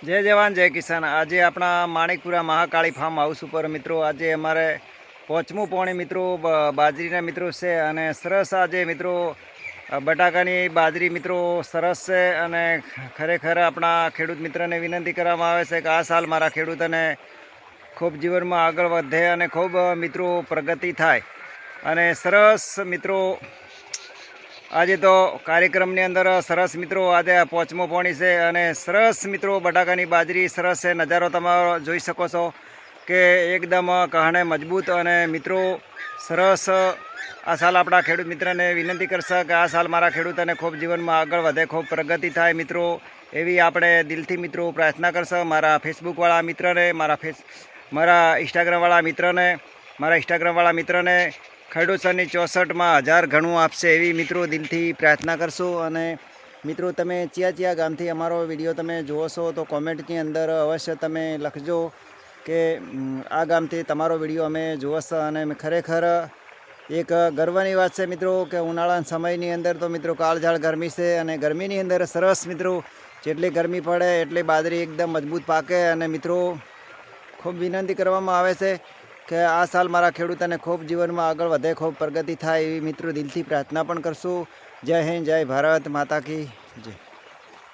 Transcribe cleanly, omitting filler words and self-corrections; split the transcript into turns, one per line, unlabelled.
જય જવાન જય કિસાન। આજે આપણા માણેકપુરા મહાકાળી ફાર્મ હાઉસ ઉપર મિત્રો આજે અમારે 5મું પોણી મિત્રો બાજરીના મિત્રો છે અને સરસ આજે મિત્રો બટાકાની બાજરી મિત્રો સરસ છે અને ખરેખર આપણા ખેડૂત મિત્રને વિનંતી કરવામાં આવે છે કે આ સાલ મારા ખેડૂતોને ખૂબ જીવનમાં આગળ વધે અને ખૂબ મિત્રો પ્રગતિ થાય અને સરસ મિત્રો આજે તો કાર્યક્રમની અંદર સરસ મિત્રો આજે 5મો પોણી છે અને સરસ મિત્રો બટાકાની બાજરી સરસ છે। નજારો તમે જોઈ શકો છો કે એકદમ કહાણે મજબૂત અને મિત્રો સરસ આ સાલ આપણા ખેડૂત મિત્રને વિનંતી કરશે કે આ સાલ મારા ખેડૂતોને ખૂબ જીવનમાં આગળ વધે, ખૂબ પ્રગતિ થાય મિત્રો, એવી આપણે દિલથી મિત્રો પ્રાર્થના કરશે। મારા ફેસબુકવાળા મિત્રને, મારા ઇન્સ્ટાગ્રામવાળા મિત્રને ખેડૂત સરની 64માં 1000 ઘણું આપશે એવી મિત્રો દિલથી પ્રાર્થના કરશો। અને મિત્રો તમે ચિયા ગામથી અમારો વિડીયો તમે જુઓ છો તો કોમેન્ટની અંદર અવશ્ય તમે લખજો કે આ ગામથી તમારો વિડીયો અમે જુઓ છો। અને ખરેખર એક ગર્વની વાત છે મિત્રો કે ઉનાળાના સમયની અંદર તો મિત્રો કાળઝાળ ગરમી છે અને ગરમીની અંદર સરસ મિત્રો જેટલી ગરમી પડે એટલી બાજરી એકદમ મજબૂત પાકે અને મિત્રો ખૂબ વિનંતી કરવામાં આવે છે કે આ સાલ મારા ખેડૂતોને ખૂબ જીવનમાં આગળ વધે, ખૂબ પ્રગતિ થાય એવી મિત્રો દિલથી પ્રાર્થના પણ કરશું। જય હિન્દ, જય ભારત માતા કી જય।